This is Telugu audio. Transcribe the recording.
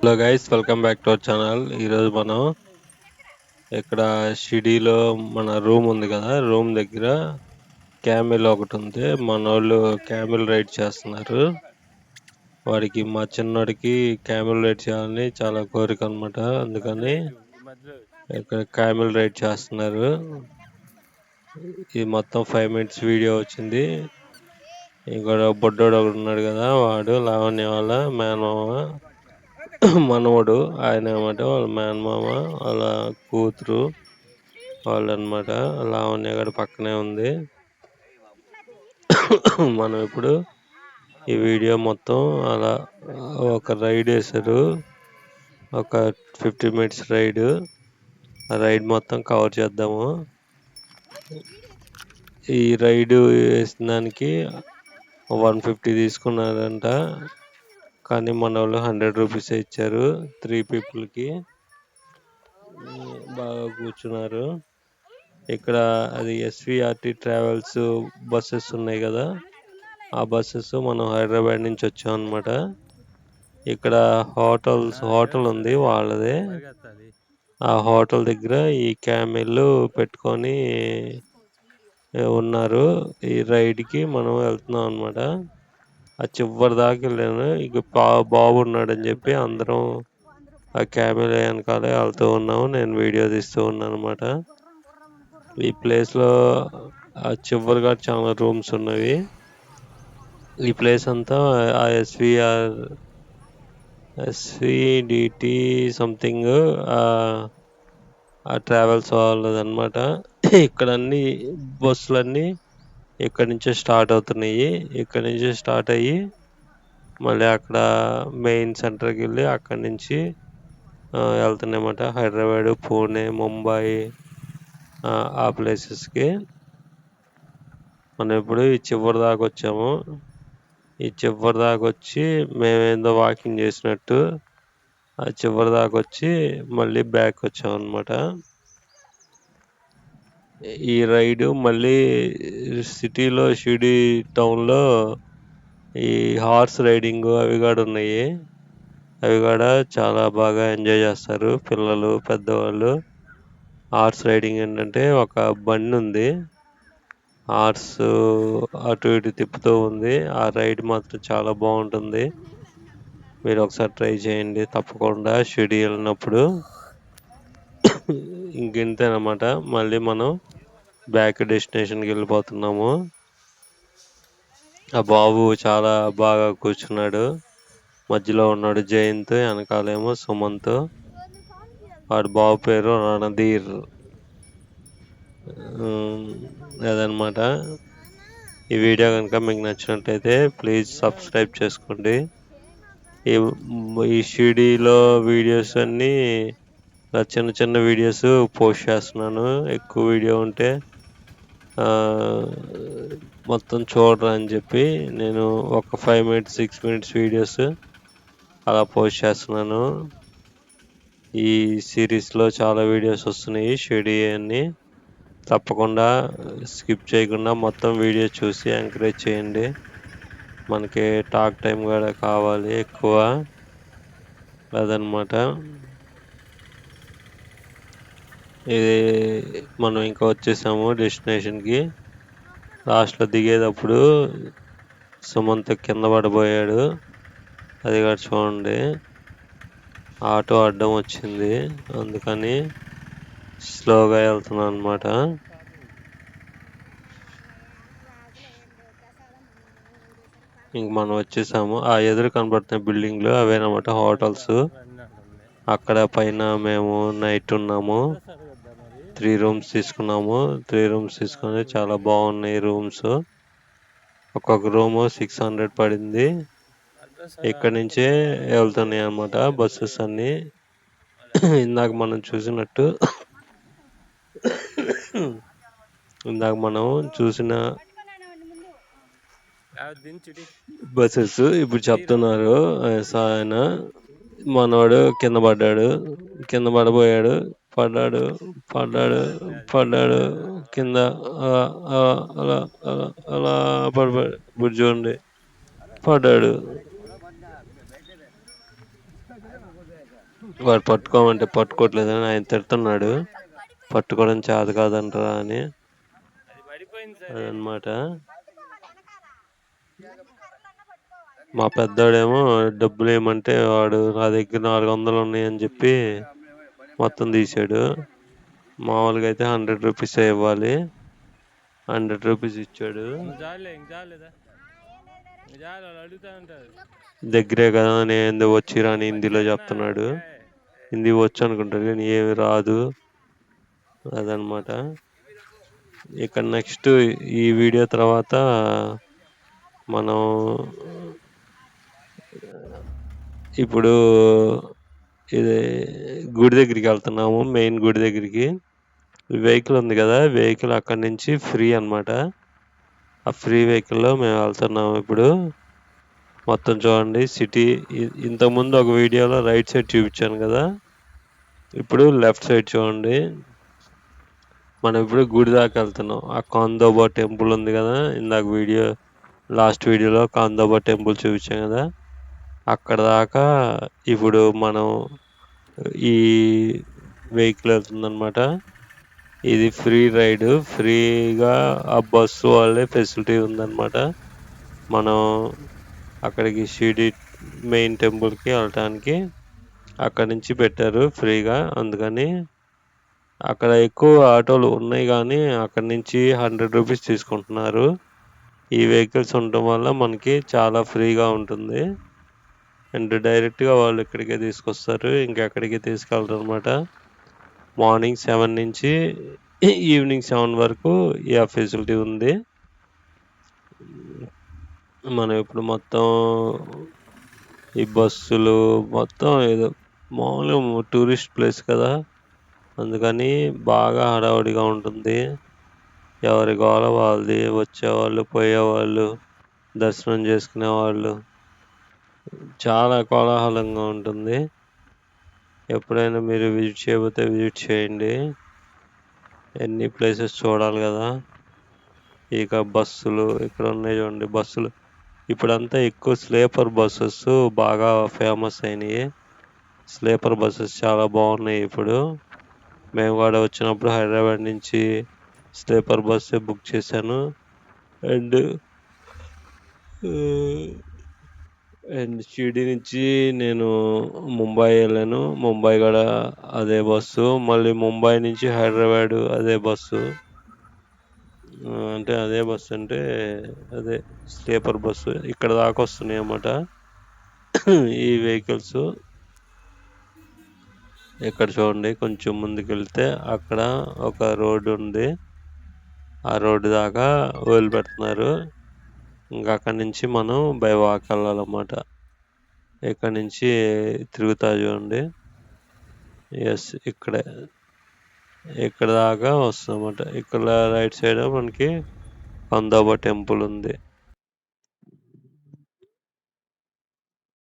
Hello guys, welcome back to our channel. ఈరోజు మనం ఇక్కడ షిడీలో మన రూమ్ ఉంది కదా, రూమ్ దగ్గర క్యామెల్ ఒకటి ఉంది. మన వాళ్ళు క్యామెల్ రైడ్ చేస్తున్నారు. వాడికి మా చిన్నోడికి క్యామెల్ రైడ్ చేయాలని చాలా కోరిక అనమాట. అందుకని ఇక్కడ క్యామెల్ రైడ్ చేస్తున్నారు. ఇది మొత్తం 5 minutes వీడియో వచ్చింది. ఇక్కడ బొడ్డోడు ఒకడు ఉన్నాడు కదా, వాడు లావణ్య వాళ్ళ మేనమామ మనవడు. ఆయన అనమాట వాళ్ళ మేనమామ, వాళ్ళ కూతురు వాళ్ళు అనమాట. లావణ్య గారి పక్కనే ఉంది. మనం ఇప్పుడు ఈ వీడియో మొత్తం అలా ఒక రైడ్ వేశారు, ఒక 50 minutes రైడ్. ఆ రైడ్ మొత్తం కవర్ చేద్దాము. ఈ రైడ్ వేసిన దానికి 150 తీసుకున్నారంట, కానీ మన వాళ్ళు 100 రూపీస్ ఇచ్చారు. 3 peopleకి బాగా కూర్చున్నారు. ఇక్కడ అది ఎస్విఆర్టీ ట్రావెల్స్ బస్సెస్ ఉన్నాయి కదా, ఆ బస్సెస్ మనం హైదరాబాద్ నుంచి వచ్చాం అనమాట. ఇక్కడ హోటల్ ఉంది వాళ్ళదే. ఆ హోటల్ దగ్గర ఈ క్యామెల్ పెట్టుకొని ఉన్నారు. ఈ రైడ్ కి మనం వెళ్తున్నాం అనమాట. ఆ చివరి దాకా వెళ్ళాను. ఇక బాబు ఉన్నాడని చెప్పి అందరం ఆ క్యామెల్ వెనకాలే వెళ్తూ ఉన్నాము. నేను వీడియో తీస్తూ ఉన్నాను అనమాట. ఈ ప్లేస్ లో ఆ చివరిగా చాలా రూమ్స్ ఉన్నవి. ఈ ప్లేస్ అంతా ఆ ఎస్విడిటి సంథింగ్ ఆ ట్రావెల్స్ వాళ్ళది అనమాట. ఇక్కడ అన్ని బస్సులన్నీ ఇక్కడి నుంచే స్టార్ట్ అవుతున్నాయి. ఇక్కడి నుంచి స్టార్ట్ అయ్యి మళ్ళీ అక్కడ మెయిన్ సెంటర్కి వెళ్ళి అక్కడి నుంచి వెళ్తున్నాయన్నమాట. హైదరాబాద్, పూణే, ముంబై ఆ ప్లేసెస్కి. మనం ఇప్పుడు ఈ చివరి దాకా వచ్చాము. ఈ చివరి దాకా వచ్చి మేమేందో వాకింగ్ చేసినట్టు ఆ చివరి దాకా వచ్చి మళ్ళీ బ్యాక్ వచ్చాం అనమాట. ఈ రైడ్ మళ్ళీ సిటీలో షిరిడి టౌన్లో ఈ హార్స్ రైడింగ్ అవి కూడా ఉన్నాయి. అవి కూడా చాలా బాగా ఎంజాయ్ చేస్తారు పిల్లలు, పెద్దవాళ్ళు. హార్స్ రైడింగ్ ఏంటంటే ఒక బండి ఉంది, హార్స్ అటు ఇటు తిప్పుతూ ఉంది. ఆ రైడ్ మాత్రం చాలా బాగుంటుంది. మీరు ఒకసారి ట్రై చేయండి తప్పకుండా షిరిడి వెళ్ళినప్పుడు. ఇంకెంతేనమాట, మళ్ళీ మనం బ్యాక్ డెస్టినేషన్కి వెళ్ళిపోతున్నాము. ఆ బాబు చాలా బాగా కూర్చున్నాడు. మధ్యలో ఉన్నాడు జయంత్, వెనకాలేమో సుమంత్. వాడి బాబు పేరు రణధీర్. అదనమాట. ఈ వీడియో కనుక మీకు నచ్చినట్లయితే ప్లీజ్ సబ్స్క్రైబ్ చేసుకోండి. ఈ షిరిడీలో వీడియోస్ అన్నీ చిన్న చిన్న వీడియోస్ పోస్ట్ చేస్తున్నాను. ఎక్కువ వీడియో ఉంటే మొత్తం చూడరా అని చెప్పి నేను ఒక 5 minutes 6 minutes వీడియోస్ అలా పోస్ట్ చేస్తున్నాను. ఈ సిరీస్లో చాలా వీడియోస్ వస్తున్నాయి షిరిడి అన్ని. తప్పకుండా స్కిప్ చేయకుండా మొత్తం వీడియో చూసి ఎంకరేజ్ చేయండి. మనకి టాక్ టైం కూడా కావాలి ఎక్కువ, అదనమాట. ఇది మనం ఇంకా వచ్చేసాము డెస్టినేషన్కి. లాస్ట్లో దిగేటప్పుడు సుమంత్ కింద పడిపోయాడు. అది కూడా చూడండి. ఆటో అడ్డం వచ్చింది, అందుకని స్లోగా వెళ్తున్నాను అనమాట. ఇంక మనం వచ్చేసాము. ఆ ఎదురు కనబడుతున్న బిల్డింగ్లు అవేనమాట హోటల్స్. అక్కడ పైన మేము నైట్ ఉన్నాము. 3 rooms తీసుకున్నాము. 3 rooms తీసుకొని చాలా బాగున్నాయి రూమ్స్. ఒక్కొక్క రూము 600 పడింది. ఇక్కడ నుంచే వెళ్తున్నాయి అన్నమాట బస్సెస్ అన్ని. ఇందాక మనం చూసిన బస్సెస్ ఇప్పుడు చెప్తున్నారు. ఆయన మనవాడు కింద పడ్డాడు, కింద పడిపోయాడు, పడ్డాడు కింద అలా అలా అలా అలా అలా పడిపోయాడు. ఇప్పుడు చూడండి, పడ్డాడు. వాడు పట్టుకోమంటే పట్టుకోవట్లేదని ఆయన తిడుతున్నాడు. పట్టుకోవడం చేత కాదంటారా అని. అదనమాట. మా పెద్దోడేమో డబ్బులు ఏమంటే వాడు నా దగ్గర 400 ఉన్నాయని చెప్పి మొత్తం తీసాడు. మామూలుగా అయితే 100 రూపీస్ ఇవ్వాలి. 100 రూపీస్ ఇచ్చాడు. దగ్గరే కదా నేను వచ్చిరా అని హిందీలో చెప్తున్నాడు. హిందీ వచ్చు అనుకుంటాడు కానీ ఏమి రాదు. అదనమాట. ఇక నెక్స్ట్ ఈ వీడియో తర్వాత మనం ఇప్పుడు ఇది గుడి దగ్గరికి వెళ్తున్నాము. మెయిన్ గుడి దగ్గరికి. వెహికల్ ఉంది కదా, వెహికల్ అక్కడి నుంచి ఫ్రీ అనమాట. ఆ ఫ్రీ వెహికల్లో మేము వెళ్తున్నాము ఇప్పుడు. మొత్తం చూడండి సిటీ. ఇంతకుముందు ఒక వీడియోలో రైట్ సైడ్ చూపించాను కదా, ఇప్పుడు లెఫ్ట్ సైడ్ చూడండి. మనం ఇప్పుడు గుడి దాకా వెళ్తున్నాం. ఆ కాందోబా టెంపుల్ ఉంది కదా, ఇందాక లాస్ట్ వీడియోలో కాందోబా టెంపుల్ చూపించాం కదా, అక్కడ దాకా ఇప్పుడు మనం ఈ వెహికల్ వెళ్తుందన్నమాట. ఇది ఫ్రీ రైడ్. ఫ్రీగా ఆ బస్సు వాళ్ళే ఫెసిలిటీ ఉందన్నమాట. మనం అక్కడికి షిరిడి మెయిన్ టెంపుల్కి వెళ్ళటానికి అక్కడి నుంచి పెట్టారు ఫ్రీగా. అందుకని అక్కడ ఎక్కువ ఆటోలు ఉన్నాయి కానీ అక్కడి నుంచి 100 రూపీస్ తీసుకుంటున్నారు. ఈ వెహికల్స్ ఉండటం వల్ల మనకి చాలా ఫ్రీగా ఉంటుంది. అండ్ డైరెక్ట్గా వాళ్ళు ఇక్కడికే తీసుకొస్తారు, ఇంకెక్కడికి తీసుకెళ్తారు అనమాట. మార్నింగ్ 7 నుంచి ఈవినింగ్ 7 వరకు ఈ ఫెసిలిటీ ఉంది. మనం ఇప్పుడు మొత్తం ఈ బస్సులు మొత్తం ఏదో మామూలుగా టూరిస్ట్ ప్లేస్ కదా, అందుకని బాగా హడావుడిగా ఉంటుంది. ఎవరి గోల వాళ్ళది. వచ్చేవాళ్ళు, పోయేవాళ్ళు, దర్శనం చేసుకునే వాళ్ళు, చాలా కోలాహలంగా ఉంటుంది. ఎప్పుడైనా మీరు విజిట్ చేయకపోతే విజిట్ చేయండి. ఎన్ని ప్లేసెస్ చూడాలి కదా. ఇక బస్సులు ఇక్కడ ఉన్నాయి చూడండి. బస్సులు ఇప్పుడంతా ఎక్కువ స్లీపర్ బస్సెస్ బాగా ఫేమస్ అయినాయి. స్లీపర్ బస్సెస్ చాలా బాగున్నాయి ఇప్పుడు. మేము కూడా వచ్చినప్పుడు హైదరాబాద్ నుంచి స్లీపర్ బస్సే బుక్ చేశాను. అండ్ షిరిడి నుంచి నేను ముంబై వెళ్ళాను. ముంబై కూడా అదే బస్సు. మళ్ళీ ముంబై నుంచి హైదరాబాద్ అదే బస్సు. అంటే అదే బస్సు అంటే అదే స్లీపర్ బస్సు ఇక్కడ దాకా వస్తున్నాయి అన్నమాట ఈ వెహికల్స్. ఇక్కడ చూడండి, కొంచెం ముందుకు వెళ్తే అక్కడ ఒక రోడ్డు ఉంది. ఆ రోడ్డు దాకా వదిలిపెడుతున్నారు. ఇంకా అక్కడి నుంచి మనం బై వాక్ వెళ్ళాలన్నమాట. ఇక్కడ నుంచి తిరుగుతా చూడండి. ఎస్, ఇక్కడ దాకా వస్తుందన్నమాట. ఇక్కడ రైట్ సైడ్ మనకి కాందోబా టెంపుల్ ఉంది.